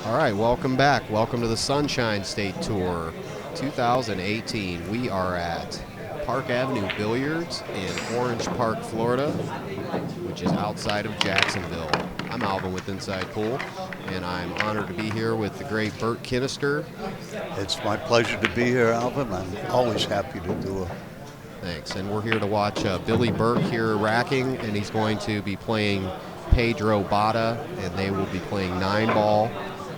All right, welcome back. Welcome to the Sunshine State Tour 2018. We are at Park Avenue Billiards in Orange Park, Florida, which is outside of Jacksonville. I'm Alvin with Inside Pool, and I'm honored to be here with the great Burke Kinnister. It's my pleasure to be here, Alvin. I'm always happy to do it. Thanks. And we're here to watch Billy Burke here racking, and he's going to be playing Pedro Botta, and they will be playing 9-ball,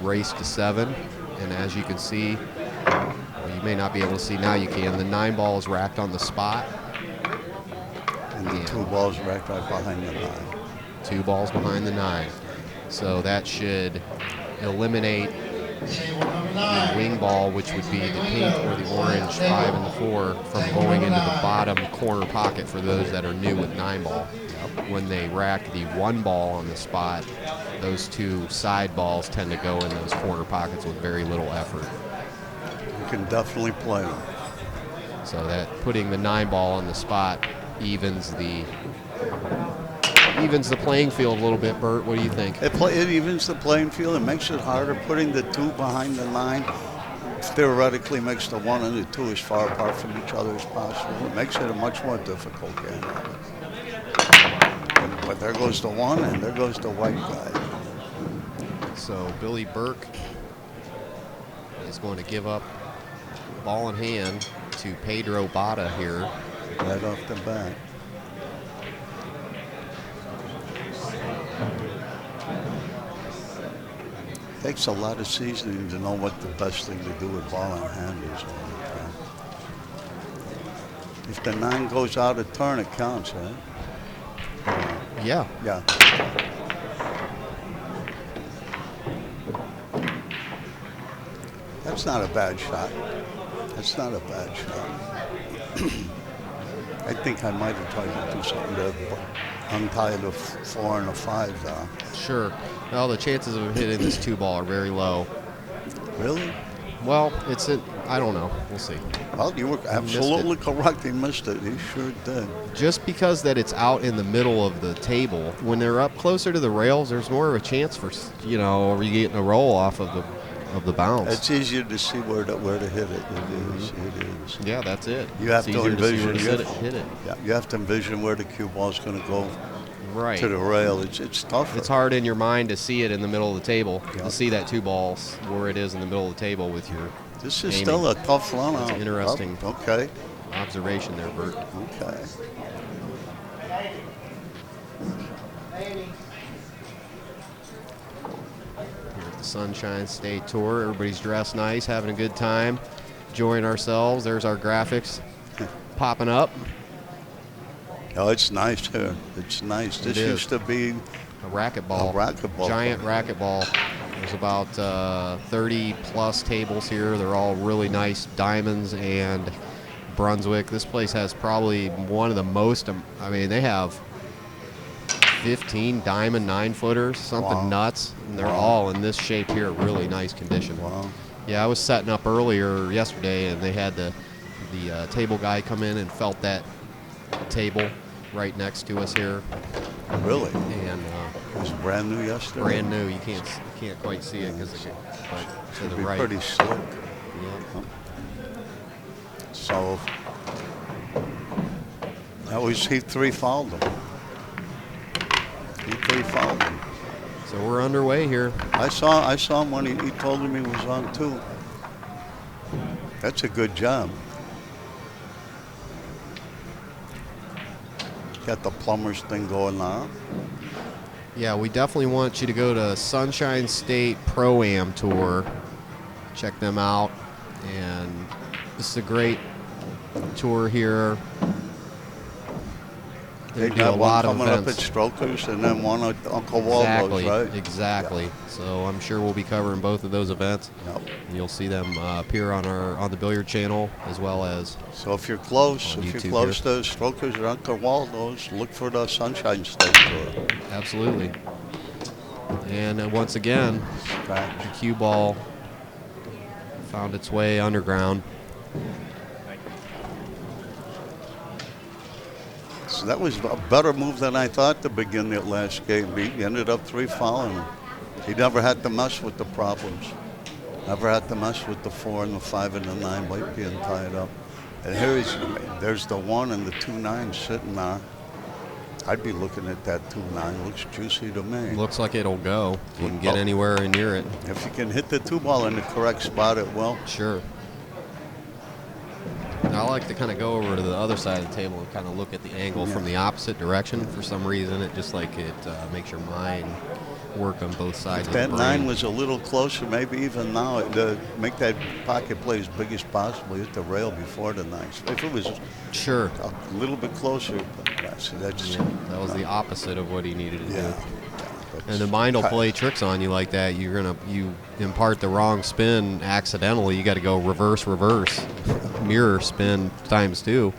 race to 7. And as you can see, well, you may not be able to see now, you can. The 9-ball is racked on the spot. And the 2 balls racked right behind the 9. 2 balls behind the 9. So that should eliminate the wing ball, which would be the pink or the orange 5 and the 4, from going into the bottom corner pocket for those that are new with 9-ball. When they rack the 1 ball on the spot, those 2 side balls tend to go in those corner pockets with very little effort. You can definitely play them. So that putting the 9-ball on the spot evens the playing field a little bit. Bert, what do you think? It evens the playing field. It makes it harder. Putting the 2 behind the 9 theoretically makes the 1 and the 2 as far apart from each other as possible. It makes it a much more difficult game. But there goes the 1 and there goes the white guy. So Billy Burke is going to give up ball in hand to Pedro Botta here. Right off the bat. Takes a lot of seasoning to know what the best thing to do with ball in hand is. If the 9 goes out of turn, it counts, right? Yeah. Yeah. That's not a bad shot. That's not a bad shot. I think I might have tried to do something to untie the 4 and the 5 though. Sure. Well, the chances of hitting this 2 ball are very low. Really? Well, I don't know. We'll see. Well, you were absolutely correct. He missed it. He sure did. Just because that it's out in the middle of the table, when they're up closer to the rails, there's more of a chance for, you getting a roll off of the bounce. It's easier to see where to hit it. It is. Yeah, that's it. You have to envision hit it. Yeah, you have to envision where the cue ball is going to go. Right. To the rail. It's tougher. It's hard in your mind to see it in the middle of the table, Yep. to see that 2 balls where it is in the middle of the table with your This is aiming. still a tough run out. Interesting. Oh, okay. Observation there, Bert. Okay. Here at the Sunshine State Tour, everybody's dressed nice, having a good time, enjoying ourselves. There's our graphics popping up. Oh, it's nice here. It's nice. This used to be a racquetball. Giant racquetball. There's about 30-plus tables here. They're all really nice diamonds and Brunswick. This place has probably one of the most, they have 15 diamond 9-footers, something nuts. And they're all in this shape here, really nice condition. Wow. Yeah, I was setting up earlier yesterday, and they had the table guy come in and felt that table right next to us here. Really? And it was brand new yesterday. Brand new. You can't quite see it because to the right. Pretty slick. Yeah. So that was he 3 fouled him. He 3 fouled him. So we're underway here. I saw him when he told him he was on 2. That's a good job. Got the plumbers thing going on. Yeah, we definitely want you to go to Sunshine State ProAm Tour. Check them out. And this is a great tour here. They do got a lot one of coming up events. at Strokers and then one at Uncle Waldo's, right? Exactly. Yeah. So I'm sure we'll be covering both of those events. Yep. And you'll see them appear on the Billiard channel as well as. So if you're close, to Strokers or Uncle Waldo's, look for the Sunshine State Tour. Absolutely. And once again, the cue ball found its way underground. So that was a better move than I thought to begin that last game. He ended up 3 fouling. He never had to mess with the problems. Never had to mess with the 4 and the 5 and the 9 white being tied up. And there's the 1 and the 2-9 sitting there. I'd be looking at that 2-9. Looks juicy to me. Looks like it'll go. You can get anywhere near it. If you can hit the 2 ball in the correct spot, it will. Sure. I like to kind of go over to the other side of the table and kind of look at the angle from the opposite direction. For some reason, it just like it makes your mind work on both sides. If that of the brain. 9 was a little closer, maybe even now, make that pocket play as big as possible. Hit the rail before the 9. If it was sure a little bit closer, but that was the opposite of what he needed to do. That's And the mind will play tricks on you like that. You impart the wrong spin accidentally. You got to go reverse, mirror spin times 2.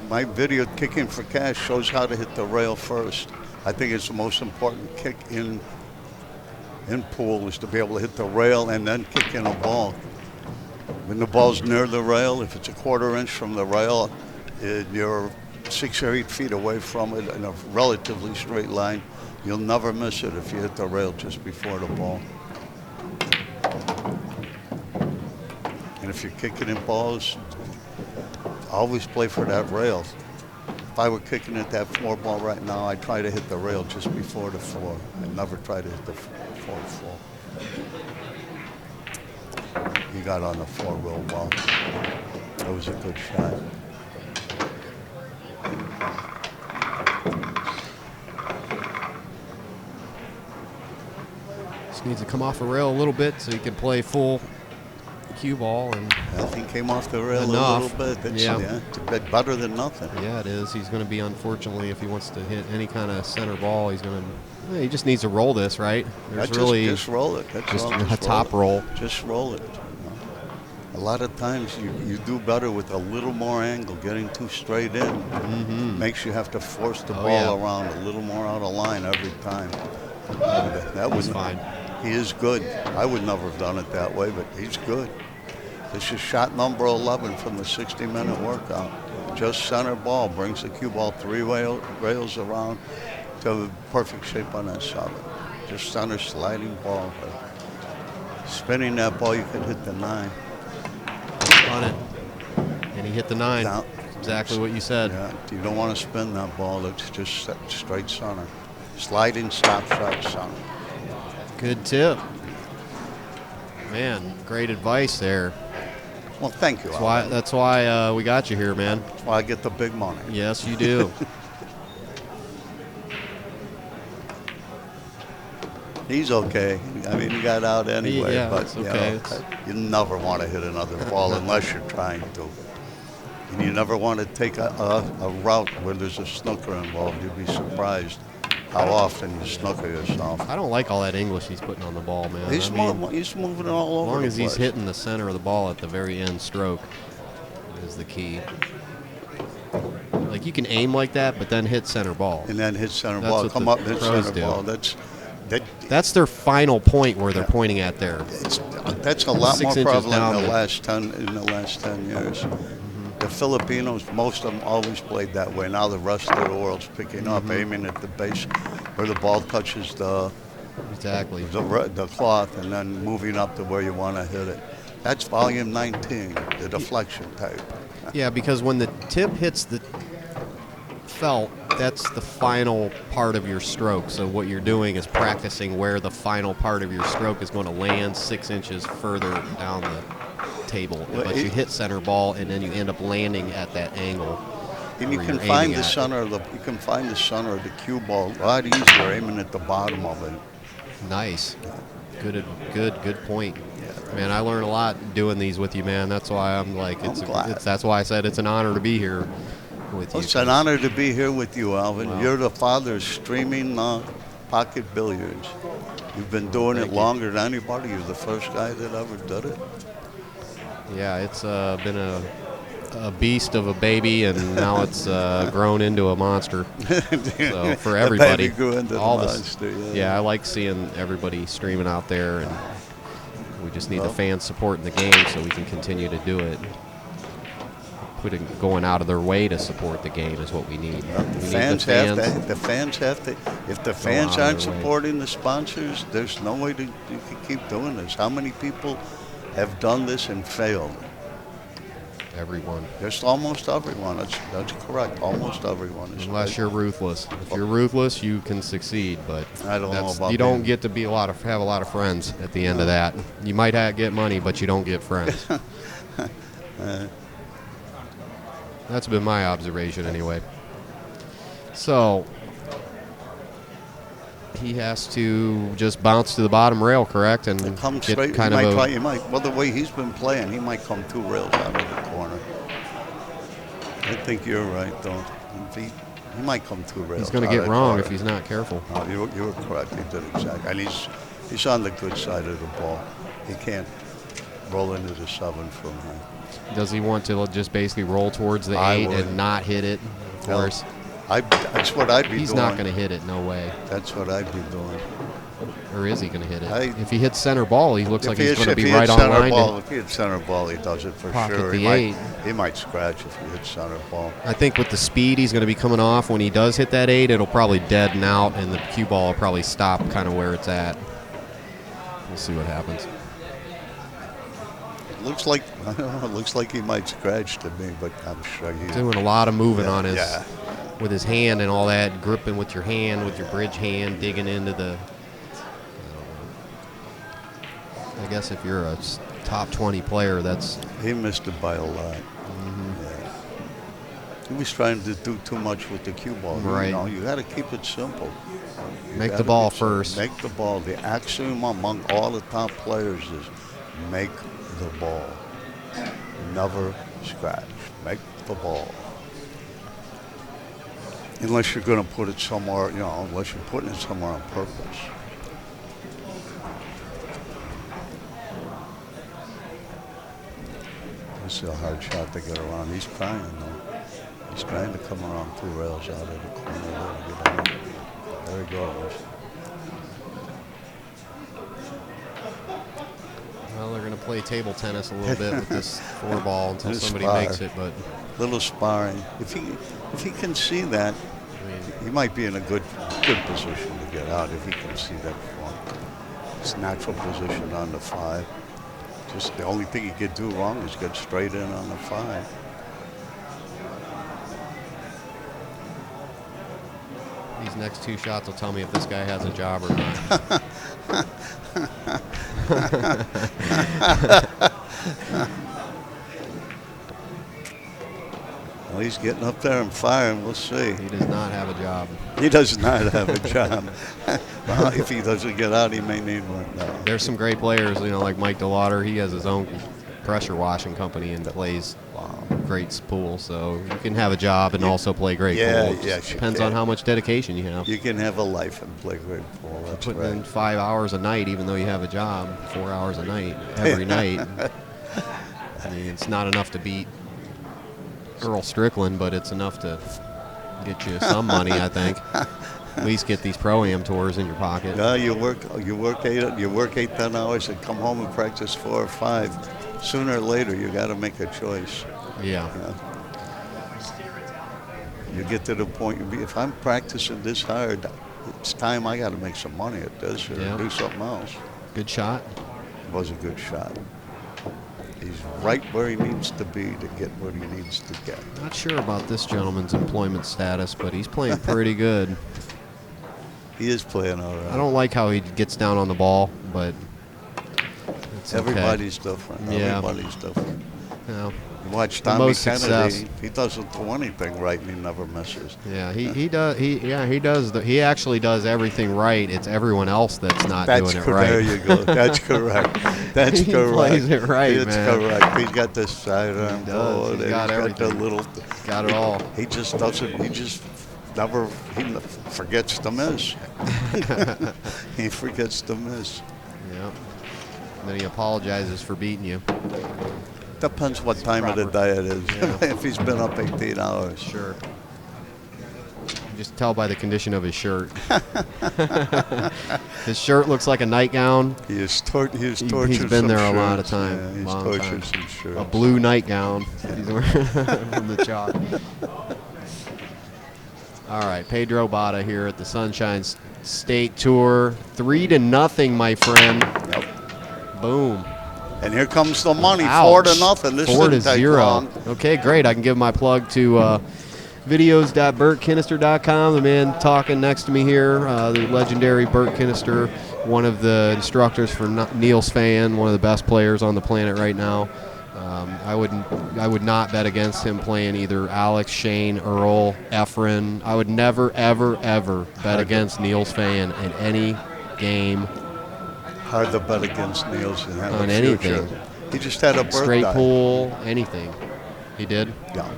My video, Kicking for Cash, shows how to hit the rail first. I think it's the most important kick in pool is to be able to hit the rail and then kick in a ball. When the ball's near the rail, if it's a 1/4 inch from the rail, you're 6 or 8 feet away from it in a relatively straight line. You'll never miss it if you hit the rail just before the ball. And if you're kicking in balls, always play for that rail. If I were kicking at that 4 ball right now, I'd try to hit the rail just before the 4. I'd never try to hit the 4. He got on the 4 real well. That was a good shot. Just needs to come off the rail a little bit so he can play full cue ball. And I think came off the rail enough. a little bit. It's a bit better than nothing. Yeah, it is. He's going to be, unfortunately, if he wants to hit any kind of center ball, he's going to. He just needs to roll this, right? There's just roll it. Just a top roll. Just roll it. A lot of times you do better with a little more angle. Getting too straight in makes you have to force the ball around a little more out of line every time. That was fine. He is good. I would never have done it that way, but he's good. This is shot number 11 from the 60-minute workout. Just center ball, brings the cue ball 3 rails around to perfect shape on that 7. Just center sliding ball. But spinning that ball, you can hit the 9. On it. And he hit the 9. Now, exactly what you said. Yeah, you don't want to spin that ball. It's just straight center. Sliding stop shot center. Good tip. Man, great advice there. Well, thank you. That's why we got you here, man. That's why I get the big money. Yes, you do. He's okay. I mean, he got out anyway. Yeah, but it's okay. You never want to hit another ball unless you're trying to. And you never want to take a route where there's a snooker involved. You'd be surprised how often you snooker yourself. I don't like all that English he's putting on the ball, man. He's moving it all over. As long as the he's place. hitting the center of the ball at the very end stroke is the key. Like you can aim like that, but then hit center ball. And then hit center That's ball. what Come the up and hit pros center do. ball. That's their final point where they're pointing at there. That's a lot 6 more inches prevalent down in the there. last 10 years. The Filipinos, most of them always played that way. Now the rest of the world's picking up, aiming at the base where the ball touches the cloth, and then moving up to where you want to hit it. That's volume 19, the deflection type. Yeah, because when the tip hits the felt, that's the final part of your stroke. So what you're doing is practicing where the final part of your stroke is going to land 6 inches further down the table. But you hit center ball, and then you end up landing at that angle. And you can find the center of the cue ball a lot easier aiming at the bottom of it. Nice. Good point. Yeah, man, I learn a lot doing these with you, man. That's why I'm like, that's why I said it's an honor to be here with you. It's an honor to be here with you, Alvin. Wow. You're the father of streaming pocket billiards. You've been doing it longer than anybody. You're the first guy that ever did it. Yeah, it's been a beast of a baby, and now it's grown into a monster. So for everybody, the baby grew into all the this, monster. yeah, I like seeing everybody streaming out there, and we just need the fans supporting the game so we can continue to do it. going out of their way to support the game is what we need. The We need fans have to. The fans have to. If the fans aren't supporting the sponsors, there's no way you can keep doing this. How many people have done this and failed? Everyone. Just almost everyone. That's correct. Almost everyone. Unless you're ruthless. If you're ruthless, you can succeed. But I don't know about you don't get to be have a lot of friends at the end of that. You might get money, but you don't get friends. That's been my observation anyway. So he has to just bounce to the bottom rail, correct? And come get straight. kind Well, the way he's been playing, he might come 2 rails out of the corner. I think you're right, though. He might come 2 rails. He's going to get wrong if he's not careful. No, you were correct. He did exactly. And he's on the good side of the ball. He can't roll into the 7 from him. Does he want to just basically roll towards the 8 and not hit it? Of course. That's what I'd be doing. He's not going to hit it, no way. That's what I'd be doing. Or is he going to hit it? If he hits center ball, he looks like he's going to be if right on line. If he hits center ball, he does it for pocket sure. The 8. He might scratch if he hits center ball. I think with the speed he's going to be coming off, when he does hit that 8, it'll probably deaden out, and the cue ball will probably stop kind of where it's at. We'll see what happens. Looks like he might scratch to me, but I'm sure he's doing a lot of moving on his with his hand and all that, gripping with your hand, with your bridge hand, digging into the. I guess if you're a top 20 player, he missed it by a lot. Yeah. He was trying to do too much with the cue ball. Right. You got to keep it simple. Make the ball first. Make the ball. The axiom among all the top players is make the ball. Never scratch. Make the ball. Unless you're going to put it somewhere, unless you're putting it somewhere on purpose. This is a hard shot to get around. He's trying, though. He's trying to come around 2 rails out of the corner. There he goes. Well, they're going to play table tennis a little bit with this 4 ball until somebody makes it, but little sparring. If he can see that, he might be in a good position to get out if he can see that form. His natural position on the 5. Just the only thing he could do wrong is get straight in on the 5. These next 2 shots will tell me if this guy has a job or not. Well, he's getting up there and firing. We'll see. He does not have a job. He does not have a job. Well, if he doesn't get out, he may need one. No. There's some great players, like Mike DeLauder. He has his own pressure washing company and plays great pool. So you can have a job and also play great pool. Yeah, depends on how much dedication you have. You can have a life and play great pool. That's putting right. in 5 hours a night, even though you have a job, 4 hours a night, every night. I mean, it's not enough to beat Earl Strickland, but it's enough to get you some money, I think. At least get these ProAm tours in your pocket. No, you work 8-10 hours and come home and practice 4 or 5. Sooner or later, you got to make a choice. Yeah. You get to the point. If I'm practicing this hard, it's time I got to make some money at this or do something else. Good shot. It was a good shot. He's right where he needs to be to get what he needs to get. Not sure about this gentleman's employment status, but he's playing pretty good. He is playing all right. I don't like how he gets down on the ball, but it's everybody's different. Yeah. Everybody's different. Yeah. Watch Tommy Kennedy. He doesn't do anything right, and he never misses. Yeah, he does. He does. He actually does everything right. It's everyone else that's not doing it right. There you go. That's correct. That's he correct. Plays it right, That's correct. He's got the sidearm. He does. He's got everything. Got it all. He just doesn't. He just never. He forgets to miss. He forgets to miss. Yeah. And then he apologizes for beating you. Depends what time of the day it is. Yeah. If he's been up 18 hours. Sure. You just tell by the condition of his shirt. His shirt looks like a nightgown. He's tortured He's some been there shirts. a lot of time. Yeah, he's long tortured time. some shirts. A blue nightgown that he's wearing from the chalk. All right, Pedro Botta here at the Sunshine State Tour. 3-0, my friend. Yep. Boom. And here comes the money. Ouch. 4-0. This 4-0. long. Okay, great. I can give my plug to videos.burkekinister.com. The man talking next to me here, the legendary Burke Kinister, one of the instructors for Niels Fan, one of the best players on the planet right now. I would not bet against him playing either Alex, Shane, Earl, Efren. I would never, ever, ever bet against Niels Fan in any game. Hard to bet against Niels and have on a anything. future. He just had a birthday. Straight pool, anything. He did? Yeah.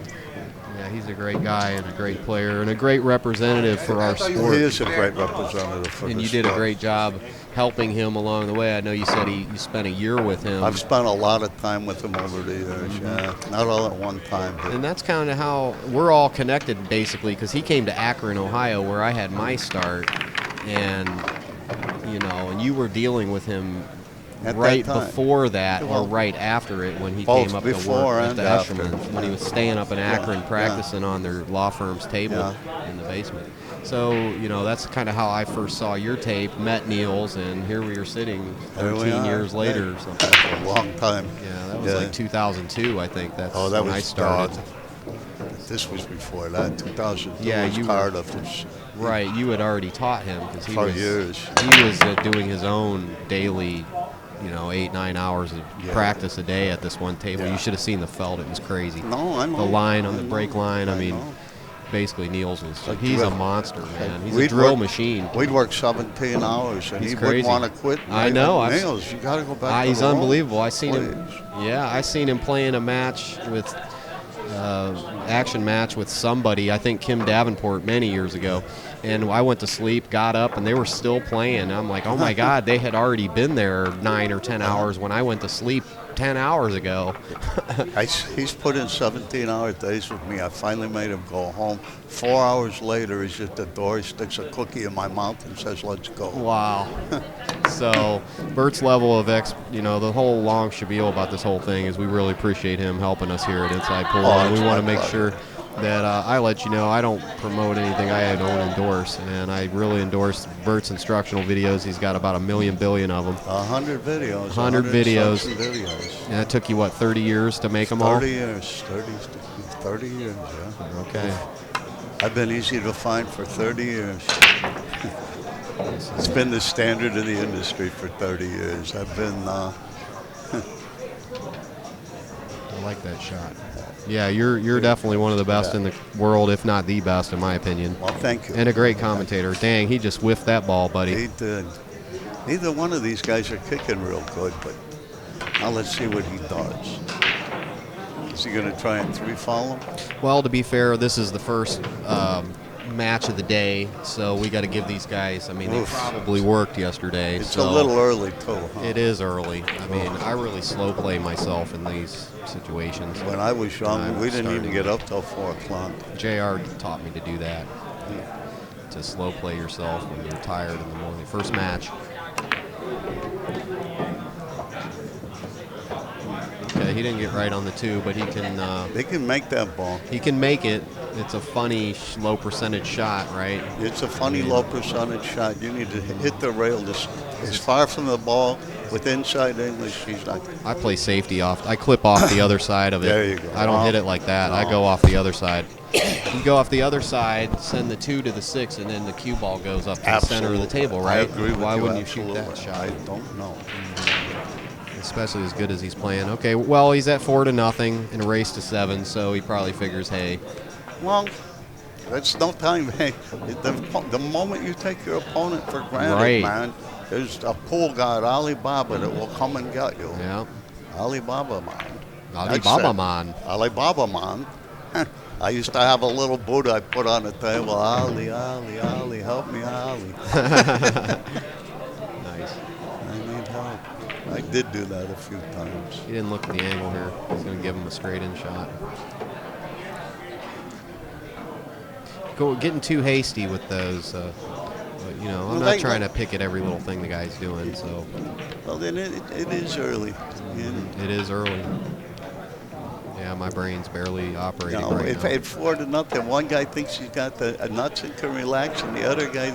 Yeah, he's a great guy and a great player and a great representative for our sport. He is a great representative for And the you did a sport. great job helping him along the way. I know you said you spent a year with him. I've spent a lot of time with him over the years, yeah. Not all at one time. But And that's kind of how we're all connected, basically, because he came to Akron, Ohio, where I had my start. And, and you were dealing with him At right that time. before that or Well, right after it when he both came up to before work at and the after. Eshelman, when he was staying up in Akron practicing on their law firm's table in the basement. So, that's kind of how I first saw your tape, met Niels, and here we are sitting 13 years later or something. a long time. Yeah, that was like 2002, I think. That's Oh, that when was I started. This was before that, 2002. Yeah, was you Cardiff. Was Right, you had already taught him because he for was years. doing his own daily, 8-9 hours of practice a day at this one table. Yeah. You should have seen the felt; it was crazy. No, I know. The line on the break line. I mean, know. basically Niels was Like he's a drill. monster, man. He's a We'd drill work- machine. We'd work 17 hours, and He's he crazy. wouldn't want to quit. I know, I've- Niels, you got to go back. to He's the room. unbelievable. I seen him. Please. Yeah, I seen him playing a match with action match with somebody. I think Kim Davenport many years ago. And I went to sleep, got up, and they were still playing. I'm like, oh my God, they had already been there 9 or 10 hours when I went to sleep 10 hours ago. He's put in 17-hour days with me. I finally made him go home. 4 hours later, he's at the door. He sticks a cookie in my mouth and says, "Let's go." Wow. So Bert's level of the whole long spiel about this whole thing is we really appreciate him helping us here at Inside Pool. Oh, and we it's want to my make pleasure. sure that I let you know I don't promote anything I don't endorse, and I really endorse Bert's instructional videos. He's got about 1 billion of them. 100 videos. 100 videos. videos. And that took you, 30 years to make them all? 30 years. 30 years, yeah. Okay. I've been easy to find for 30 years. It's been the standard of the industry for 30 years. I've been... I like that shot. Yeah, you're definitely one of the best in the world, if not the best, in my opinion. Well, thank you. And a great commentator. Dang, he just whiffed that ball, buddy. He did. Neither one of these guys are kicking real good, but now let's see what he does. Is he going to try and three-fall him? Well, to be fair, this is the first match of the day, so we got to give these guys, they probably worked yesterday. It's so a little early, too, huh? It is early. I really slow play myself in these situations. When I was young, I'm we didn't even starting. get up till 4 o'clock. JR taught me to do that, to slow play yourself when you're tired in the morning. First match. Okay, he didn't get right on the 2, but he can. They can make that ball. He can make it. It's a funny low percentage shot, right? It's a funny low percentage shot. You need to hit the rail as far from the ball with inside English. He's not. I play safety off. I clip off the other side of it. There you go. I don't hit it like that. I go off the other side. You go off the other side, send the 2 to the 6, and then the cue ball goes up to the center of the table, right? I agree with Why you. wouldn't Absolutely. you shoot that shot? I don't know. Especially as good as he's playing. Okay, well, he's at 4-0 in a race to 7, so he probably figures, hey. Well, that's no time. Hey, the moment you take your opponent for granted, Right. man, there's a pool god, Alibaba, that will come and get you. Yeah. Alibaba, man. Alibaba, That's it. man. Alibaba, man. I used to have a little Buddha I put on the table. Ali, Ali, Ali, help me, Ali. Nice. I need help. I did do that a few times. He didn't look at the angle here. He's going to give him a straight-in shot. getting too hasty with those. But, you know, I'm not trying to pick at every little thing the guy's doing. So. Well, then it is early. It is early. Yeah, my brain's barely operating No, right if now. at 4-0, one guy thinks he's got the nuts and can relax, and the other guy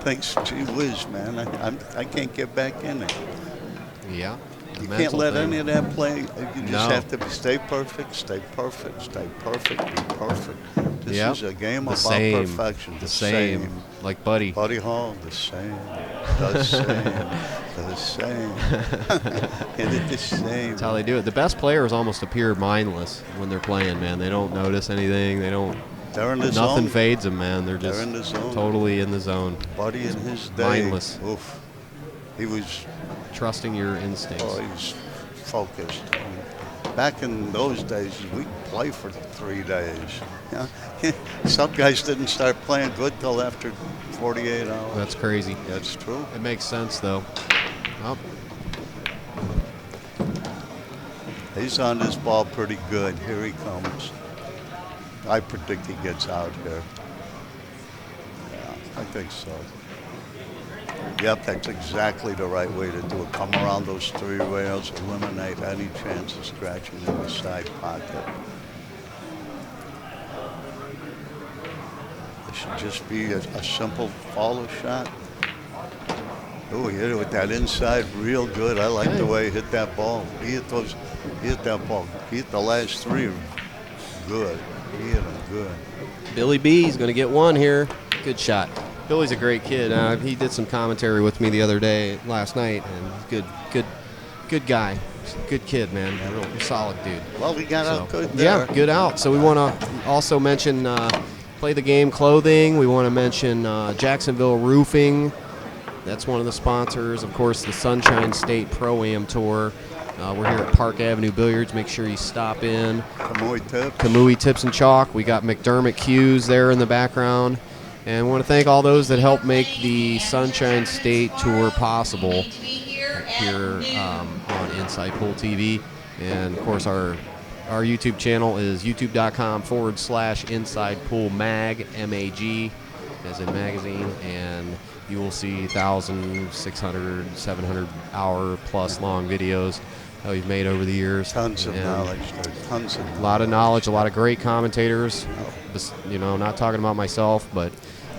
thinks, gee whiz, man, I can't get back in it. Yeah. You can't let any of that play. You just have to stay perfect, be perfect. This is a game about perfection. The same. Like Buddy. Buddy Hall, the same. The same. The same. That's how they do it. The best players almost appear mindless when they're playing, man. They don't notice anything. They're in the zone. Nothing fades them, man. They're just in the zone. Totally in the zone. Buddy in his day. Mindless. Oof. He was trusting your instincts. Oh, he was focused. Back in those days, we'd play for 3 days. Yeah. Some guys didn't start playing good till after 48 hours. That's crazy. That's true. It makes sense, though. Oh. He's on this ball pretty good. Here he comes. I predict he gets out here. Yeah, I think so. Yep, that's exactly the right way to do it. Come around those 3 rails, eliminate any chance of scratching in the side pocket. This should just be a simple follow shot. Oh, he hit it with that inside real good. I like the way he hit that ball. He hit that ball. He hit the last 3 good. He hit them good. Billy B's going to get one here. Good shot. Billy's a great kid. He did some commentary with me the other day, last night, and good guy. Good kid, man. Real solid dude. Well, we got out good there. Yeah, good out. So we want to also mention Play the Game Clothing. We want to mention Jacksonville Roofing. That's one of the sponsors. Of course, the Sunshine State ProAm Tour. We're here at Park Avenue Billiards. Make sure you stop in. Kamui Tips and Chalk. We got McDermott Cues there in the background. And I want to thank all those that helped make the Sunshine State Tour possible here on Inside Pool TV. And, of course, our YouTube channel is youtube.com/Inside Pool Mag, M-A-G, as in magazine. And you will see 1,600, 700 hour plus long videos that we've made over the years. Tons of knowledge. A lot of knowledge, a lot of great commentators. You know, not talking about myself, but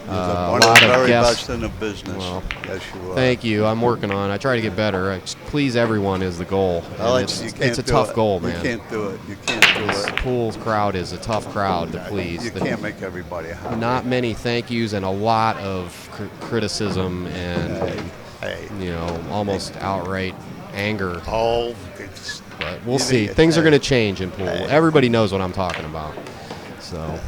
a lot of very guests. best in the business. Well, yes, you are. Thank you. I'm working on it. I try to get better. Please everyone is the goal. Well, it's a tough goal, man. You can't do it. You can't do this it. Pool crowd is a tough crowd to please. You can't make everybody happy. Not many thank yous and a lot of criticism and you know, almost outright anger. Oh, but we'll see. Things are going to change in pool. Everybody knows what I'm talking about. So.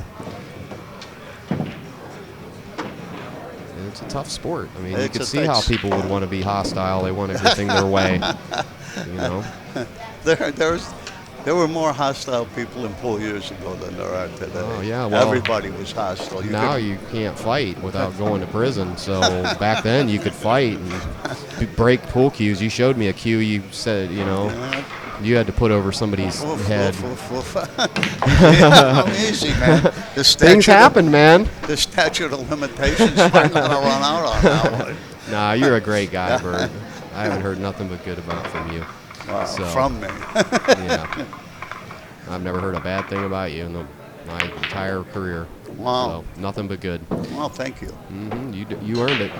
It's a tough sport. I mean, you can see how people would want to be hostile. They want everything their way. You know. There were more hostile people in pool years ago than there are today. Oh yeah, well, everybody was hostile. You can't fight without going to prison. So back then you could fight and break pool cues. You showed me a cue. You said, you know. You had to put over somebody's head. Yeah, easy, man. Things happen, man. The statute of limitations might not have run out on that one. Nah, you're a great guy, Bert. I haven't heard nothing but good about from you. Wow, so, from me. Yeah. I've never heard a bad thing about you in my entire career. Wow. So, nothing but good. Well, thank you. Mm-hmm. You earned it.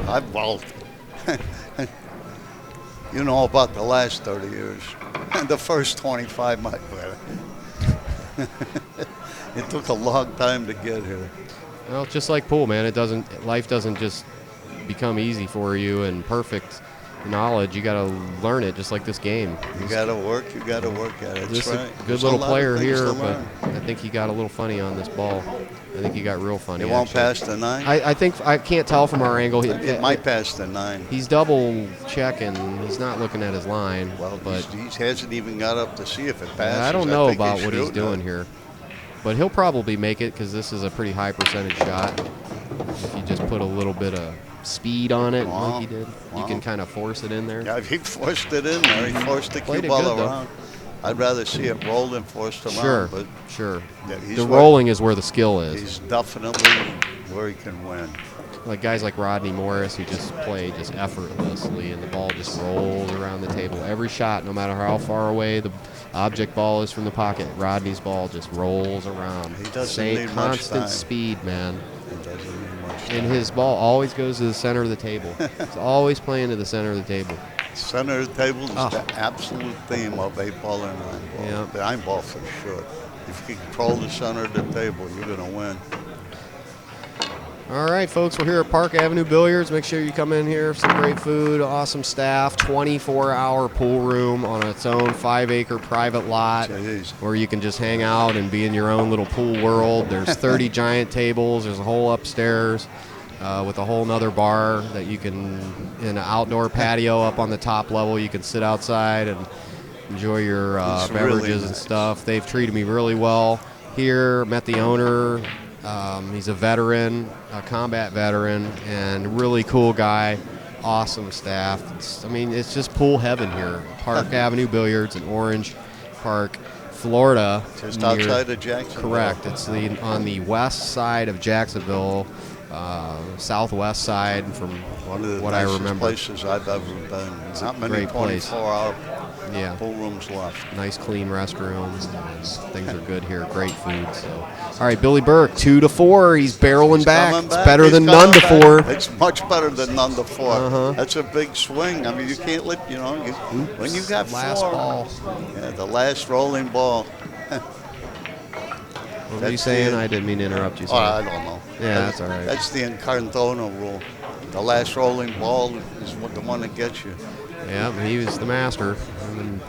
You know about the last 30 years. The first 25 might be. It took a long time to get here. Well, just like pool, man. Life doesn't just become easy for you and perfect knowledge. You got to learn it, just like this game. You got to work at it. That's right. A good little player here, but I think he got a little funny on this ball. I think he got real funny. It won't pass the 9? I can't tell from our angle. It might pass the 9. He's double checking. He's not looking at his line. Well, but he hasn't even got up to see if it passes. I don't know about what he's doing here. But he'll probably make it because this is a pretty high percentage shot. If you just put a little bit of speed on it like he did, you can kind of force it in there. Yeah, he forced it in there. He forced the cue ball around. I'd rather see it roll than forced around. Sure. Yeah, the rolling is where the skill is. He's definitely where he can win. Like guys like Rodney Morris who just play just effortlessly, and the ball just rolls around the table. Every shot, no matter how far away the object ball is from the pocket, Rodney's ball just rolls around. He doesn't Same need much constant time. speed, man. He doesn't need much And time. his ball always goes to the center of the table. It's always playing to the center of the table. Center of the table is Oh. the absolute theme of 8-ball and 9-ball. Yeah. The 9-ball for sure. If you control the center of the table, you're going to win. All right, folks, we're here at Park Avenue Billiards. Make sure you come in here for some great food, awesome staff, 24-hour pool room on its own 5-acre private lot Jeez. where you can just hang out and be in your own little pool world. There's 30 giant tables. There's a whole upstairs with a whole nother bar that you can, in an outdoor patio up on the top level, you can sit outside and enjoy your It's beverages really and nice. stuff. They've treated me really well here. Met the owner. He's a veteran, a combat veteran, and really cool guy. Awesome staff. It's just pool heaven here. Park Avenue Billiards in Orange Park, Florida. Just near- outside of Jacksonville. Correct. It's on the west side of Jacksonville, southwest side from One of the what I nicest remember. places I've ever been. Not many great place. 24-hour Yeah. pool rooms left. Nice clean restrooms. Things are good here. Great food. So, all right, Billy Burke, 2-4. He's barreling back. Coming It's back. better He's than coming none to back. 4. It's much better than none to 4. Uh-huh. That's a big swing. I mean, you can't let, when you got Last 4. ball. Yeah, the last rolling ball. What were you That's saying? the- I didn't mean to interrupt you. Oh, I Sorry. don't know. Yeah, that's all right. That's the Encarnthona rule. The last rolling ball is the one that gets you. Yeah, he was the master. Him and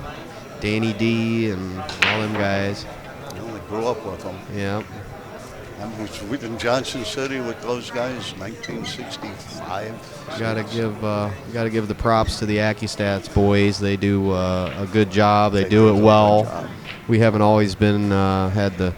Danny D and all them guys. I only grew up with them. Yeah. I was in Johnson City with those guys, 1965. Gotta give the props to the AccuStats boys. They do a good job. They do a it good well. job. We haven't always been had the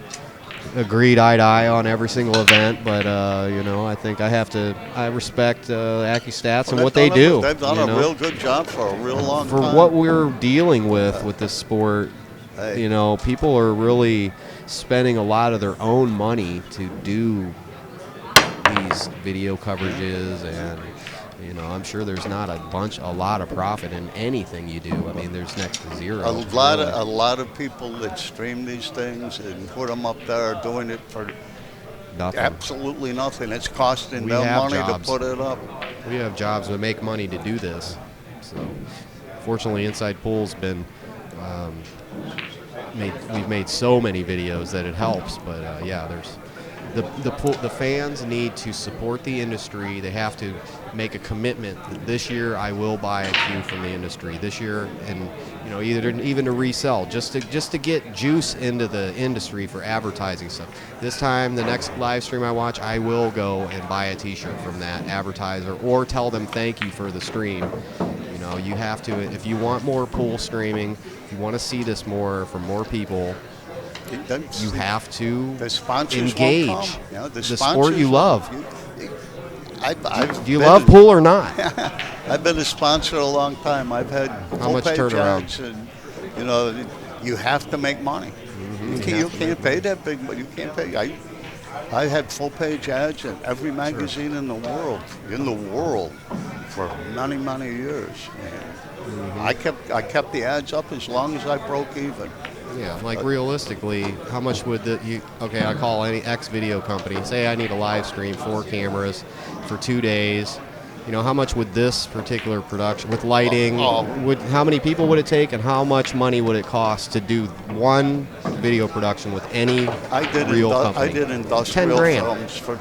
agreed eye to eye on every single event, but I think I respect AccuStats and what they do. They've done you a know? real good job for a real long For time. what we're dealing with this sport. Hey. People are really spending a lot of their own money to do these video coverages, and I'm sure there's not a lot of profit in anything you do. I mean, there's next to zero. A lot of people that stream these things and put them up there are doing it for Nothing. absolutely nothing. It's costing We them have money jobs. to put it up. We have jobs that make money to do this. So, fortunately, Inside Pool's been we've made so many videos that it helps. But there's the fans need to support the industry. They have to make a commitment that this year I will buy a cue from the industry this year, and even to resell, just to get juice into the industry for advertising stuff. This time, the next live stream I watch, I will go and buy a T-shirt from that advertiser or tell them thank you for the stream. You have to, if you want more pool streaming, if you want to see this more from more people, you have to The sponsors engage won't come. The the sport sponsors you love. I've Do you been love pool or not? I've been a sponsor a long time. I've had How much full-page turnaround? ads, and you have to make money. You can't pay that big, but you can't pay. I had full-page ads in every magazine in the world, for many years. And I kept the ads up as long as I broke even. Yeah, like realistically, how much would I call any X video company, say I need a live stream, 4 cameras for 2 days. How much would this particular production, with lighting, how many people would it take, and how much money would it cost to do one video production with any real company? I did industrial 10 grand. films for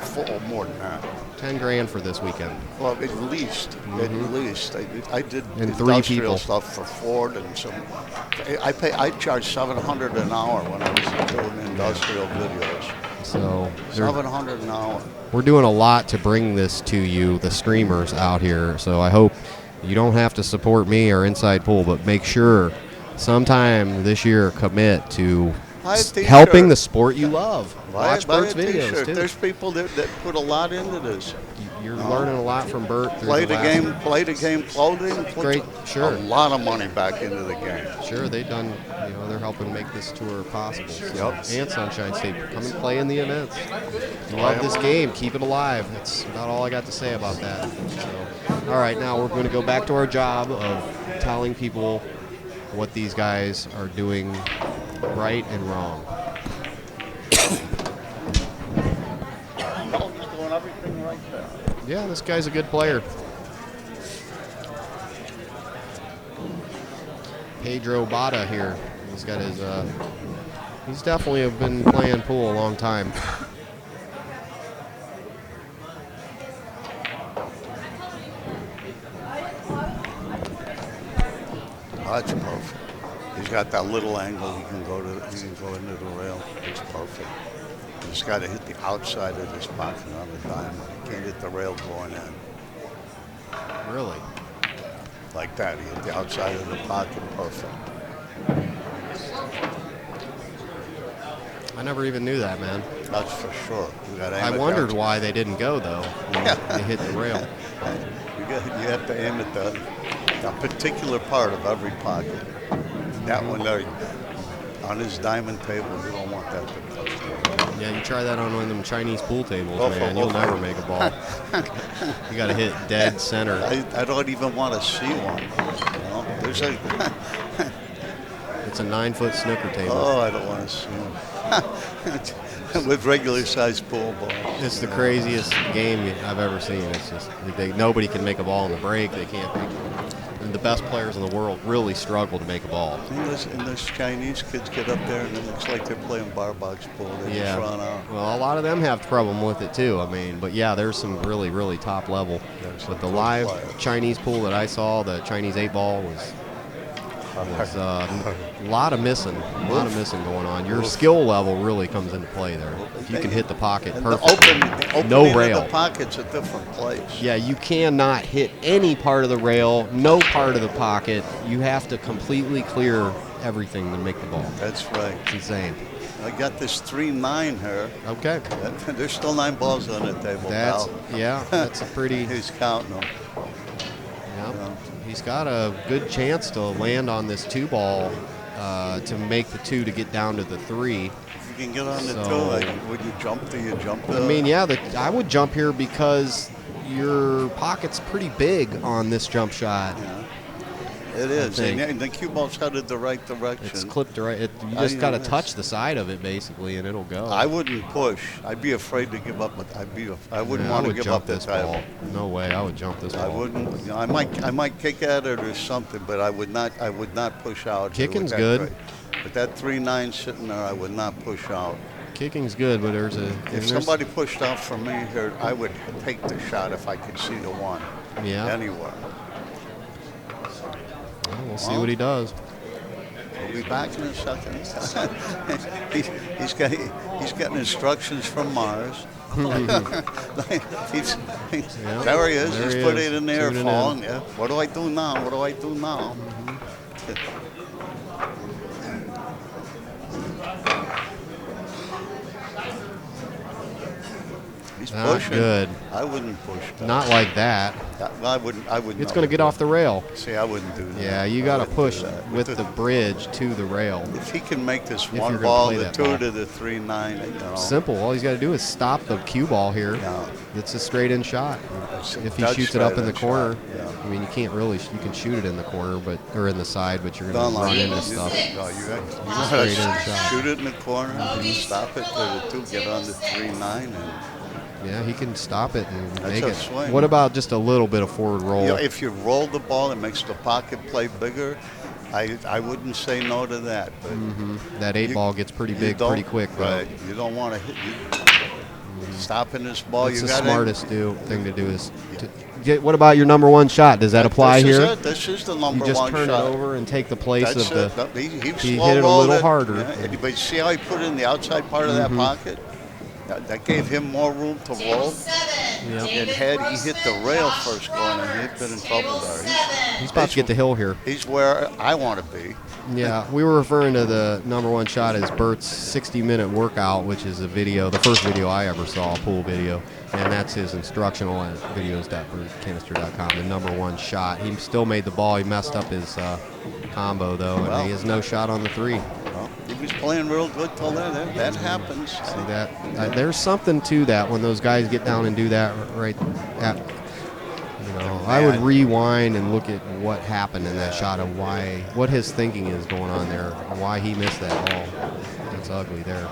more than that. 10 grand for this weekend. Well, at least. I did And 3 industrial people. stuff for Ford and some. I charged $700 an hour when I was doing industrial videos. So $700 an hour. we're doing a lot to bring this to you, the streamers out here. So I hope you don't have to support me or Inside Pool, but make sure sometime this year commit to Buy a t-shirt. helping the sport you love. Buy Watch Burke's a videos t-shirt. too. There's people that put a lot into this. you're learning a lot from Burke. Play the game clothing. Great, sure. A lot of money back into the game. Sure, they've done, they're helping make this tour possible. So, Yep. and Sunshine State, come and play in the events. You love this game, keep it alive. That's about all I got to say about that. So, all right, now we're going to go back to our job of telling people what these guys are doing right and wrong. Doing everything right there. Yeah, this guy's a good player. Pedro Botta here. He's got his, he's definitely been playing pool a long time. Oh, that's perfect. He's got that little angle. He can go into the rail. It's perfect. He's got to hit the outside of this pocket on the diamond. He can't hit the rail going in. Really? Like that. He hit the outside of the pocket. Perfect. I never even knew that, man. That's for sure. You gotta aim I at wondered that. why they didn't go, though, when they hit the rail. You have to aim at the particular part of every pocket. That one there, on his diamond table, you don't want that to touch the Yeah, you try that on one of them Chinese pool tables, Oh, man. oh, You'll oh. never make a ball. You got to hit dead center. I don't even want to see one. You know? There's a It's a 9-foot snooker table. oh, I don't want to see one. With regular sized pool balls. It's the craziest game I've ever seen. It's just nobody can make a ball in the break. They can't make. And the best players in the world really struggle to make a ball. And those Chinese kids get up there and it looks like they're playing bar box pool. They just run out. Well, a lot of them have problem with it too. I mean, but yeah, there's some really, really top level. But the live Chinese pool that I saw, the Chinese 8-ball was a lot of missing going on. Your skill level really comes into play there. If you can hit the pocket And perfectly, the opening no rail. of the pocket's a different place. Yeah, you cannot hit any part of the rail, no part of the pocket. You have to completely clear everything to make the ball. That's right. It's insane. I got this 3-9 here. Okay. There's still 9 balls on the table. That's pal. that's a pretty. He's counting them. Yeah. He's got a good chance to land on this 2-ball to make the 2 to get down to the 3. If you can get on the So- 2, would you jump? Do you jump? I mean, yeah, I would jump here because your pocket's pretty big on this jump shot. Yeah. It is. think. And the cue ball's headed the right direction. It's clipped right. You just got to touch the side of it basically, and it'll go. I wouldn't push. I'd be afraid to give up. I wouldn't want to give up this the title. ball. No way, I would jump this ball. I wouldn't. You know, I might kick at it or something, but I would not push out. Kicking's with that good. grade. But that 3-9 sitting there, I would not push out. Kicking's good, but If somebody pushed out for me here, I would take the shot if I could see the 1. Yeah. Anywhere. Well, we'll see what he does. We'll be back in a second. He's getting instructions from Mars. There he is. There He's he putting is. it in the Tuning earphone. in. Yeah. What do I do now? What do I do now? He's Not pushing. good. I wouldn't push. That. Not like that. I wouldn't. It's going to get off the rail. See, I wouldn't do that. Yeah, you I got to wouldn't push do that. with the bridge to the rail. If he can make this you're one gonna ball, play the that 2 ball. to the 3-9, you know. Simple. All he's got to do is stop the cue ball here. Yeah. It's a straight-in shot. If he That's shoots it up in the straight-in corner, shot, yeah. I mean, you can't really. You can shoot it in the corner, or in the side, but you're going to run into stuff. No, you got Straight in shot. shoot it in the corner, and you stop it to the 2, get on the 3-9, and Yeah, he can stop it and That's make a it. swing. What about just a little bit of forward roll? you know, if you roll the ball, it makes the pocket play bigger. I wouldn't say no to that, but That 8-ball gets pretty you big don't- pretty quick, though. Right, you don't want to hit. Stopping this ball, That's you the got smartest thing to do is to get. What about your number 1 shot? Does that apply here? This is the You number just 1 turn shot. it over and take the place That's of the. it. He he hit it a little slow-rolled harder. Yeah, but you see how he put it in the outside part of that pocket? That gave him more room to roll. Yep. And had he hit the rail first going in, he'd been in trouble there. He's about to get the hill here. He's where I want to be. Yeah, we were referring to the #1 shot as Bert's 60-minute workout, which is a video, the first video I ever saw, a pool video, and that's his instructional at videos.bertcanister.com, the #1 shot. He still made the ball. He messed up his combo, though, and he has no shot on the 3. Well, he was playing real good till then. That happens. See that? There's something to that when those guys get down and do that right at, I would rewind and look at what happened in that shot and what his thinking is going on there, and why he missed that ball. That's ugly there.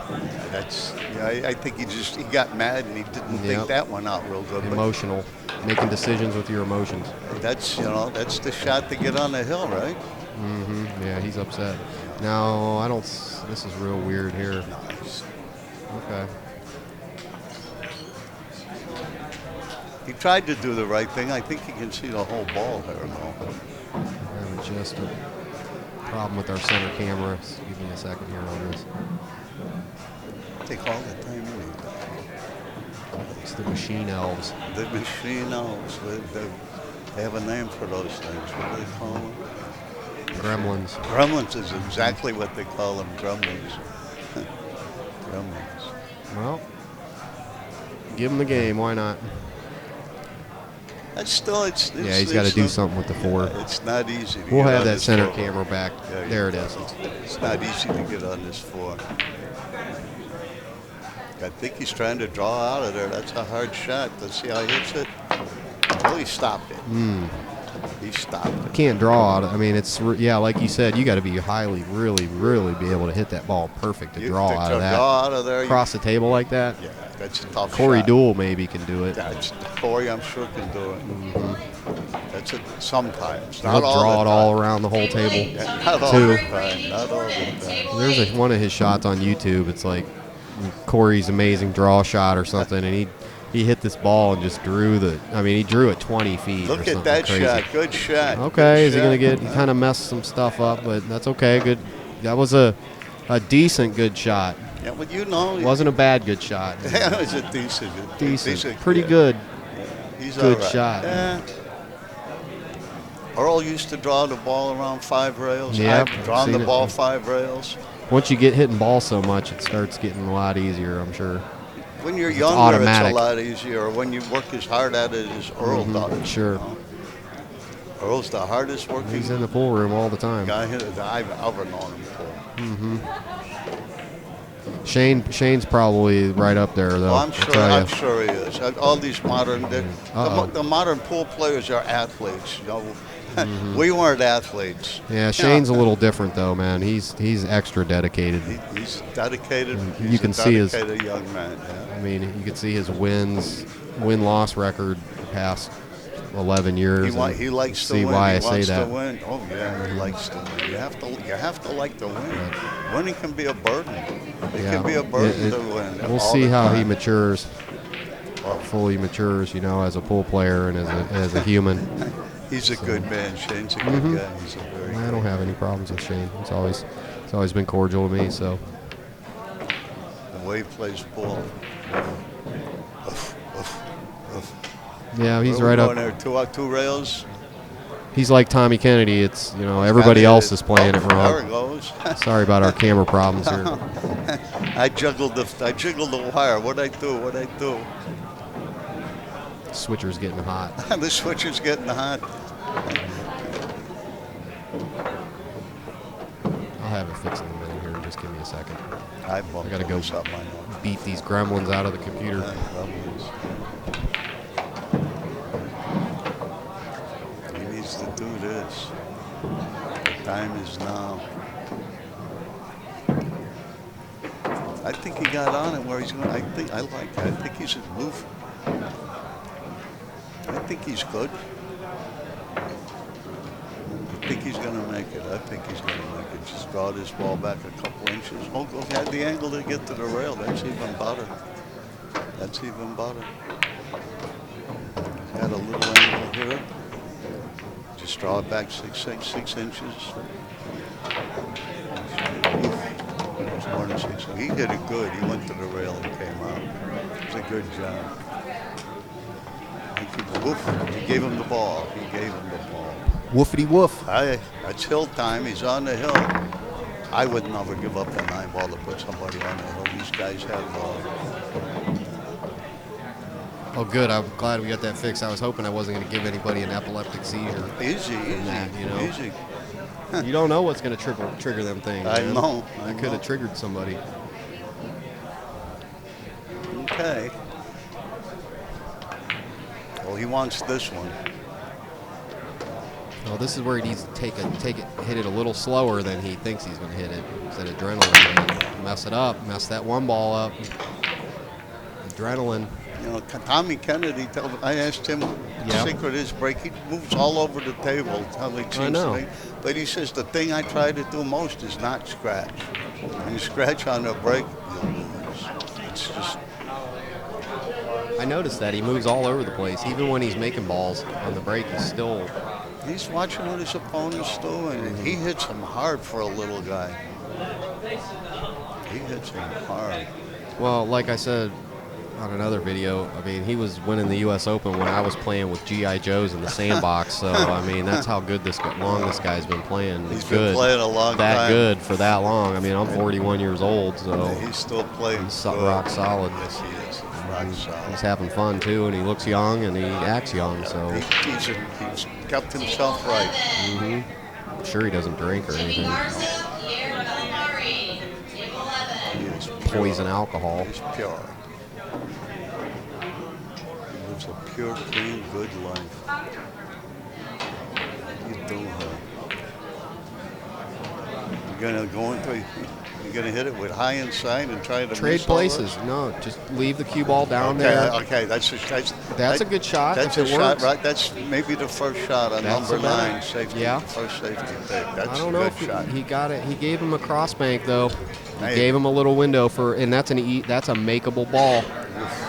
I think he got mad and he didn't think that one out real good. Emotional, making decisions with your emotions. That's the shot to get on the hill, right? Mm-hmm. Yeah, he's upset. No, I don't. This is real weird here. Nice. Okay. He tried to do the right thing. I think he can see the whole ball there, though. I have just a problem with our center camera. Give me a second here on this. Take all the time anyway. It's the machine elves. The machine elves. They have a name for those things. What do they call them? Gremlins. Gremlins is exactly what they call them. Gremlins. Gremlins. Well, give him the game. Why not? That's still, yeah, he's got to do something with the 4. It's not easy. We'll have that center camera back. Yeah, there it is. It's not easy to get on this 4. I think he's trying to draw out of there. That's a hard shot. Let's see how he hits it. Oh, he stopped it. He stopped it. Can't draw out. I mean, it's like you said, you got to be really be able to hit that ball perfect to draw out of that. Draw out of there. Across the table like that. Yeah, that's a tough Corey shot. Deuel maybe can do it. Corey, I'm sure, can do it. That's it sometimes. He'll draw it all around the whole table. Yeah, not all the time. Not all the time. There's one of his shots on YouTube. It's like Corey's amazing draw shot or something, and he hit this ball and just drew he drew it 20 feet. Look at that crazy. shot. Good shot. Okay, good is he going to he kind of messed some stuff up, but that's okay. Good. That was a decent good shot. Yeah, well, it wasn't a bad good shot. Yeah, it was a decent. Pretty good. He's good right. shot. Yeah. Earl used to draw the ball around 5 rails. Yeah, I've drawn the ball 5 rails. Once you get hitting ball so much, it starts getting a lot easier, I'm sure. When you're younger, it's a lot easier. When you work as hard at it as Earl does. Sure. Earl's the hardest working. He's in the pool room all the time. Guy I've ever known him for. Shane's probably right up there, though. Well, I'm sure he is. All these modern, the modern pool players are athletes. We weren't athletes. Yeah, Shane's a little different, though, man. He's extra dedicated. He's dedicated. You can see his young man. Yeah. I mean, you can see his win-loss record past 11 years. He likes to win. See why I say that. To win. Oh yeah, he likes to win. You have to like to win. Winning can be a burden. It can be a burden to win. We'll see how he matures. Fully matures, as a pool player and as a human. He's a good man. Shane's a good guy. He's a very. I don't have any problems with Shane. He's always been cordial to me. So. The way he plays pool. Yeah, he's right up there. Two rails. He's like Tommy Kennedy. It's everybody else is playing it wrong. There it goes. Sorry about our camera problems here. I jiggled the wire. What'd I do? Switcher's getting hot. The switcher's getting hot. I'll have it fixed in a minute here. Just give me a second. I gotta go beat these gremlins out of the computer. He needs to do this. The time is now. I think he got on it where he's going. I like that. I think he's a move. I think he's good. I think he's going to make it. Just draw this ball back a couple inches. Oh, had the angle to get to the rail. That's even better. Had a little angle here. Just draw it back 6 inches. It's more than 6. He did it good. He went to the rail and came out. It's a good job. He gave him the ball. He gave him the ball. Woofity woof. That's hill time. He's on the hill. I would never give up a 9 ball to put somebody on the hill. These guys have. Oh, good. I'm glad we got that fixed. I was hoping I wasn't going to give anybody an epileptic seizure. Easy. You know? Easy. You don't know what's going to trigger them things. I man. know. I could have triggered somebody. Okay. Well, he wants this one. Well, this is where he needs to hit it a little slower than he thinks he's going to hit it. Instead of adrenaline, mess it up, mess that one ball up. Adrenaline. You know, Tommy Kennedy, I asked him the secret of his break. He moves all over the table. I know. But he says the thing I try to do most is not scratch. When you scratch on the break, you lose. It's just. I noticed that he moves all over the place. Even when he's making balls on the break, he's watching what his opponent's doing. He hits him hard for a little guy. He hits him hard. Well, like I said on another video, I mean, he was winning the U.S. Open when I was playing with G.I. Joes in the sandbox. So, I mean, that's how good this guy's been playing. He's been playing a long time. That good for that long. I mean, I'm 41 years old, so. He's still playing. He's rock solid. Yes, he is. Rock solid. He's having fun, too, and he looks young and he acts young, so. He's kept himself right. Mm-hmm. I'm sure he doesn't drink or anything. He is poison alcohol. He's pure. It's a pure, clean, good life. You do her. You're gonna hit it with high inside and try to trade places. No, just leave the cue ball down there. Okay, that's a good shot. That's if a it shot, works. right? That's maybe the first shot on number 9, safety. Yeah. First safety pick. That's I don't know if shot. He got it. He gave him a cross bank though. He gave him a little window and that's a makeable ball.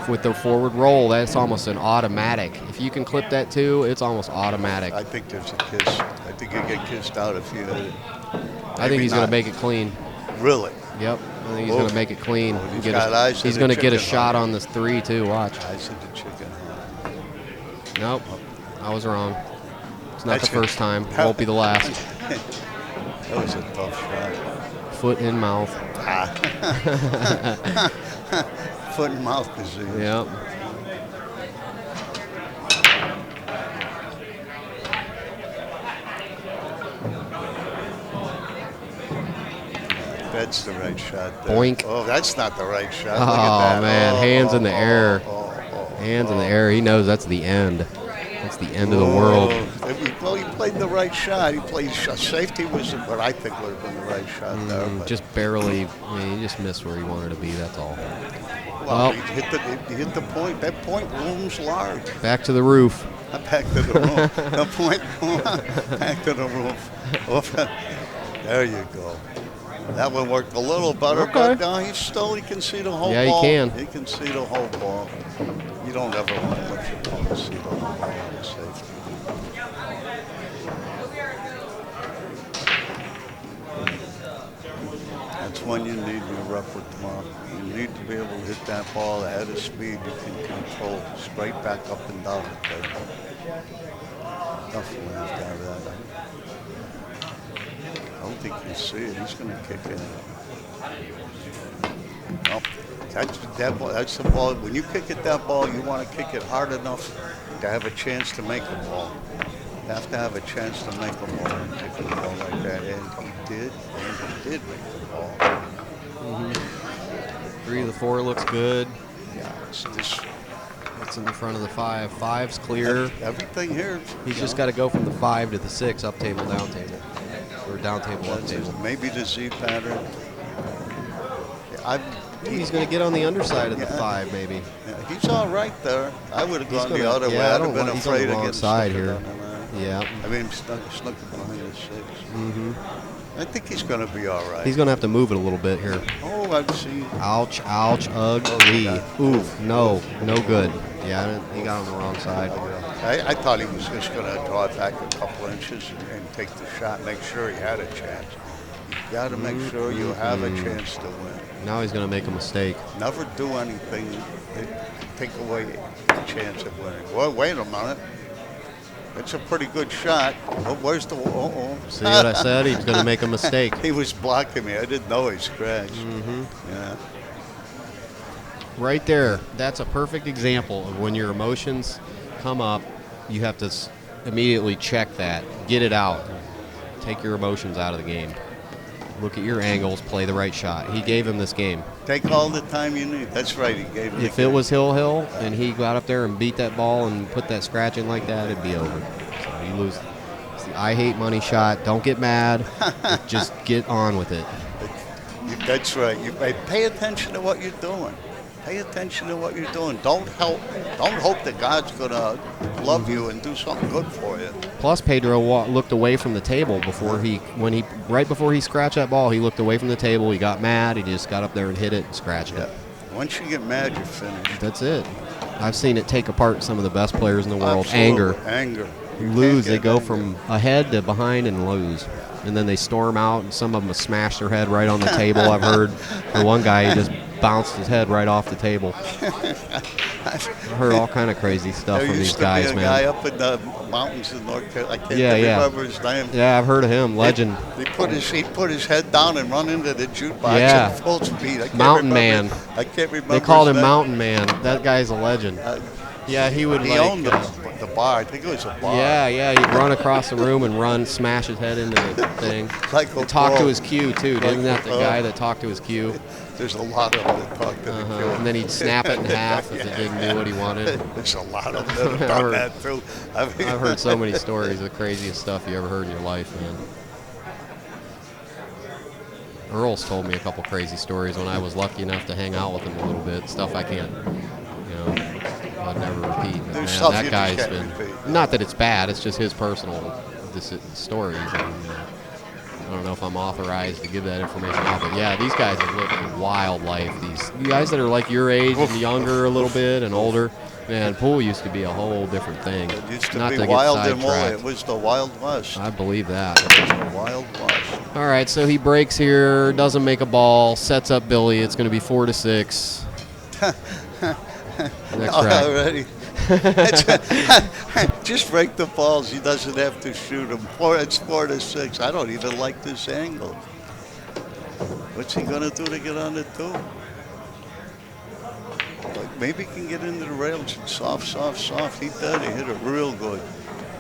With the forward roll, that's almost an automatic. If you can clip that too, it's almost automatic. I think there's a kiss. I think you get kissed out if you hit it. I think he's going to make it clean. Really? Yep. I think he's going to make it clean. He's going to get a shot on this 3 too. Watch. I said the chicken. Nope. I was wrong. It's not the first time. It won't be the last. That was a tough shot. Foot in mouth. Foot and mouth disease. Yep. That's the right shot there. Boink. Oh, that's not the right shot. Oh, look at that. Man. Hands in the air. Hands in the air. He knows that's the end. That's the end of the world. Well, he played the right shot. He played safety was what I think would have been the right shot there. But. Just barely. I mean, he just missed where he wanted to be. That's all. Well, he hit the point. That point looms large. Back to the roof. Back to the roof. The point. Back to the roof. There you go. That one worked a little better, but now he can see the whole ball. Yeah, he can. He can see the whole ball. You don't ever want to let your opponent see the whole ball in the safety. That's when you need your repertoire. You need to be able to hit that ball at a speed you can control straight back up and down the table. Definitely have to have that. I don't think you see it. He's going to kick in. Oh, that's the ball. When you kick at that ball, you want to kick it hard enough to have a chance to make a ball. You have to have a chance to make a ball and kick a ball like that. And he did make the ball. Mm-hmm. 3 of the 4 looks good. Yeah, It's in the front of the 5. 5's clear. Everything here. He's just got to go from the 5 to the 6, up table, down table. Or down table, up table. Maybe the Z pattern. He's going to get on the underside of the 5, maybe. Yeah, he's all right there. I would have gone the other way. I'd have been afraid of getting side here. Yeah. I mean, snuck behind the 6. Mm-hmm. I think he's going to be all right. He's going to have to move it a little bit here. Oh, I've seen. Ouch, ugly. Oof, no good. Yeah, he got on the wrong side. I thought he was just going to draw it back a couple inches and take the shot, make sure he had a chance. got to make sure you have a chance to win. Now he's going to make a mistake. Never do anything that take away a chance of winning. Well, wait a minute. It's a pretty good shot. Oh, where's the... See what I said? He's going to make a mistake. He was blocking me. I didn't know he scratched. Yeah. Right there. That's a perfect example of when your emotions come up, you have to immediately check that. Get it out. Take your emotions out of the game. Look at your angles. Play the right shot. He gave him this game. Take all the time you need. That's right. He gave him If it was Hill and he got up there and beat that ball and put that scratch in like that, it'd be over. So you lose. It's the I hate money shot. Don't get mad. Just get on with it. That's right. Pay attention to what you're doing. Pay attention to what you're doing. Don't hope that God's gonna love you and do something good for you. Plus, Pedro looked away from the table right before he scratched that ball. He looked away from the table. He got mad. He just got up there and hit it and scratched it. Once you get mad, you're finished. That's it. I've seen it take apart some of the best players in the world. Absolutely. Anger. You lose. They go angry. from ahead to behind and lose. And then they storm out, and some of them smash their head right on the table. I've heard the one guy, he just bounced his head right off the table. I've heard all kind of crazy stuff from these guys, man. man. There used to be a guy up in the mountains in North Carolina. I can't remember his name. Yeah, I've heard of him. Legend. He put his head down and run into the jukebox at full speed. Mountain Man. I can't remember. They called his him name. Mountain Man. That guy's a legend. Yeah, he would. He owned the bar. I think it was a bar. Yeah, he'd run across the room and smash his head into the thing. Like talk to his cue too. Isn't that the guy that talked to his cue? There's a lot of them that talk to the cue. And then he'd snap it in half if it didn't do what he wanted. There's a lot of them that have done that too. I've heard so many stories of the craziest stuff you ever heard in your life, man. Earl's told me a couple crazy stories when I was lucky enough to hang out with him a little bit. Stuff I can't, I'd never repeat. But man, that guy's been. Not that it's bad. It's just his personal stories. And, I don't know if I'm authorized to give that information out, but yeah, these guys have lived a wild life. These guys that are like your age and younger a little bit and older, man, pool used to be a whole different thing. It used to Not be to wild get and sidetracked. It was the Wild West. I believe that. It was the Wild West. All right, so he breaks here, doesn't make a ball, sets up Billy. It's going to be 4-6. Next track. Already. Just break the balls. He doesn't have to shoot them. It's 4-6. I don't even like this angle. What's he gonna do to get on the two? Like maybe he can get into the rails and soft. He did. He hit it real good.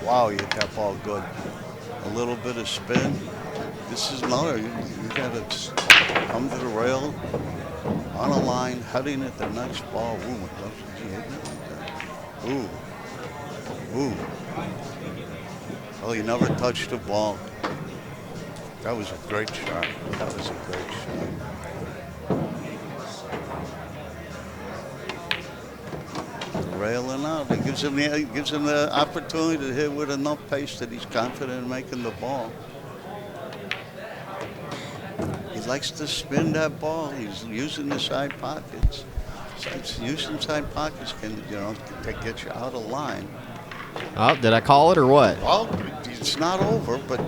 Wow, he hit that ball good. A little bit of spin. This is another. You gotta come to the rail on a line, heading at the next ball. Ooh, is he hitting it like that? Ooh. Well, he never touched the ball. That was a great shot. Railing out. It gives him the opportunity to hit with enough pace that he's confident in making the ball. He likes to spin that ball. He's using the side pockets. Using side pockets can get you out of line. Oh, did I call it or what? Well, it's not over, but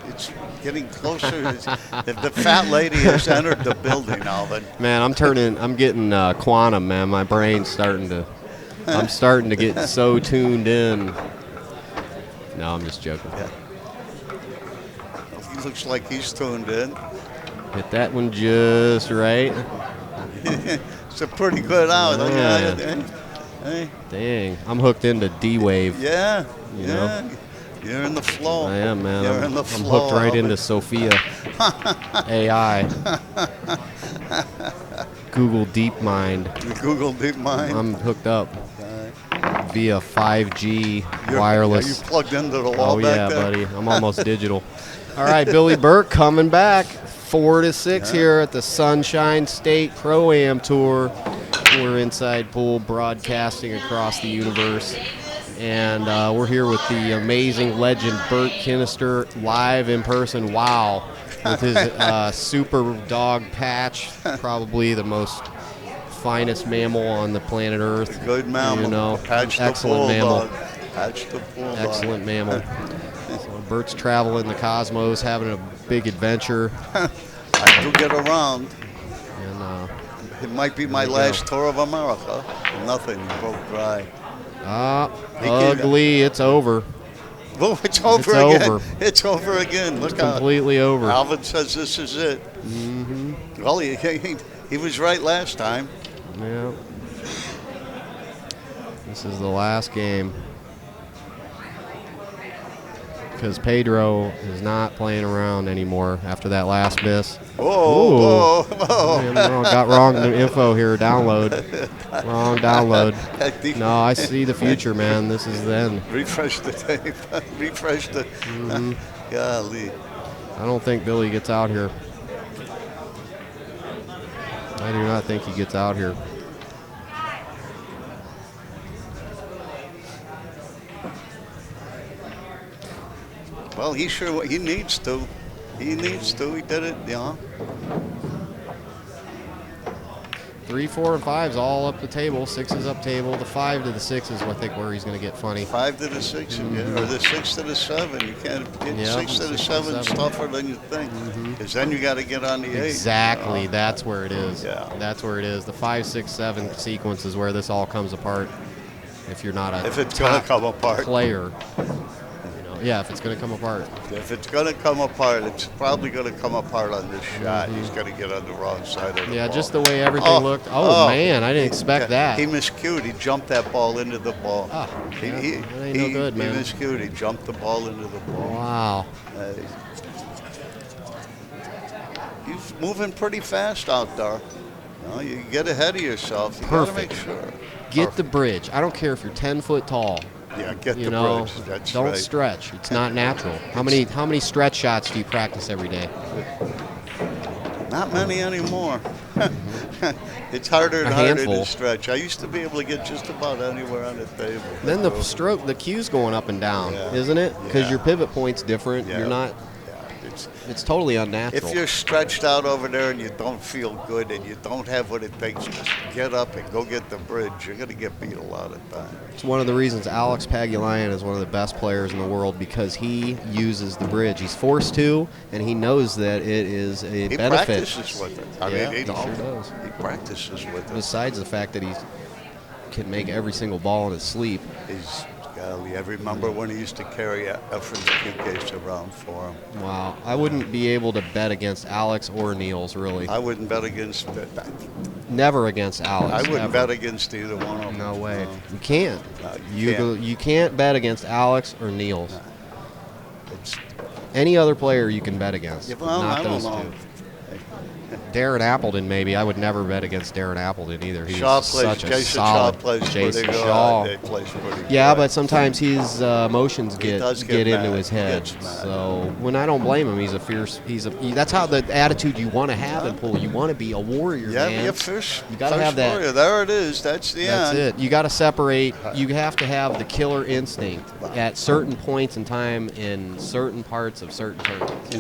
it's getting closer. The fat lady has entered the building, Alvin. Man, I'm getting quantum, man. My brain's I'm starting to get so tuned in. No, I'm just joking. Yeah. He looks like he's tuned in. Hit that one just right. It's a pretty good out. Hey. Dang, I'm hooked into D-Wave. Yeah, you know? You're in the flow. I am, man. I'm hooked right into Sophia AI. Google DeepMind. Google DeepMind. I'm hooked up via 5G wireless. Are you plugged into the wall back there? Buddy. I'm almost digital. All right, Billy Burke coming back. 4-6 here at the Sunshine State ProAm Tour. We're inside pool broadcasting across the universe. And we're here with the amazing legend Burke Kinnister live in person. Wow. With his super dog patch, probably the most finest mammal on the planet Earth. Good mammal. Excellent mammal. Patch the pool dog. Excellent mammal. So Burke's traveling the cosmos, having a big adventure. I do get around. And It might be my last tour of America. Nothing broke dry. ugly. It's over. Oh, it's over It's again. over. It's over again. Look out. Completely over. Alvin says this is it. Mm-hmm. Well, he was right last time. Yeah. This is the last game. Because Pedro is not playing around anymore after that last miss. Whoa, whoa. Man, got wrong info here. Download. Wrong download. No, I see the future, man. This is the end. Refresh the tape. Refresh the. Golly. I don't think Billy gets out here. I do not think he gets out here. Well, he needs to. He needs to. He did it, yeah. 3, 4, and 5's all up the table. 6 is up table. The 5 to the 6 is, I think, where he's going to get funny. 5 to the 6, or the 6 to the 7. You can't get 6 to the 7 is tougher than you think. Because then you got to get on the 8. Exactly. That's where it is. Yeah. That's where it is. The 5, 6, 7 sequence is where this all comes apart. If you're not a If it's going to come apart. player. Yeah, if it's going to come apart. If it's going to come apart, it's probably going to come apart on this shot. He's going to get on the wrong side of the ball. Yeah, just the way everything looked. Oh, man, I didn't expect that. He miscued. He jumped that ball into the ball. Oh, He that ain't no good, man. He miscued. He jumped the ball into the ball. Wow. He's moving pretty fast out there. You get ahead of yourself. You got to make sure. Get the bridge. I don't care if you're 10 foot tall. Yeah, get the bridge. That's don't right. stretch. It's not natural. How many stretch shots do you practice every day? Not many anymore. It's harder and A harder handful. to stretch. I used to be able to get just about anywhere on the table. Then the cue's going up and down, isn't it? Because your pivot point's different. Yeah. You're not. It's totally unnatural. If you're stretched out over there and you don't feel good and you don't have what it takes, just get up and go get the bridge. You're going to get beat a lot of times. It's one of the reasons Alex Pagulayan is one of the best players in the world, because he uses the bridge. He's forced to, and he knows that it is a benefit. He practices with it. I mean, he sure does. He practices with it. Besides the fact that he can make every single ball in his sleep. I remember when he used to carry Efren's cue case around for him. Wow. I wouldn't be able to bet against Alex or Niels, really. I wouldn't bet against Never against Alex. I wouldn't ever. bet against either one of them. No way. You can't. No, You can't bet against Alex or Niels. No. Any other player you can bet against. Yeah, well, not I don't those know. two. Darren Appleton, maybe. I would never bet against Darren Appleton either. He's Shaw such a Jason solid Shaw plays Jason pretty Shaw. good. He plays pretty Yeah, good. but sometimes his emotions He does get get into mad. his He head. gets mad. So when I don't blame him, he's a fierce. That's how the attitude you want to have in pool. You want to be a warrior, Yeah, man. be a fish. You gotta fish have that. warrior. There it is. That's the That's end. it. You got to separate. You have to have the killer instinct at certain points in time in certain parts of certain tournaments.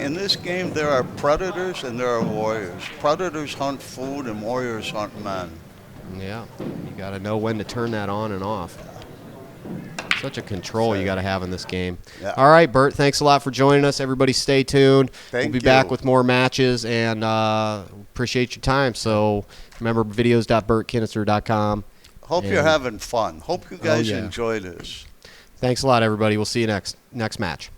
In this game, there are predators and there are warriors. Predators hunt food and warriors hunt men. Yeah, you got to know when to turn that on and off. Such a control you got to have in this game. Yeah. All right, Bert, thanks a lot for joining us. Everybody stay tuned. Thank we'll be you. back with more matches, and appreciate your time. So remember, videos.burkekinnister.com. Hope you're having fun. Hope you guys yeah. enjoy this. Thanks a lot, everybody. We'll see you next match.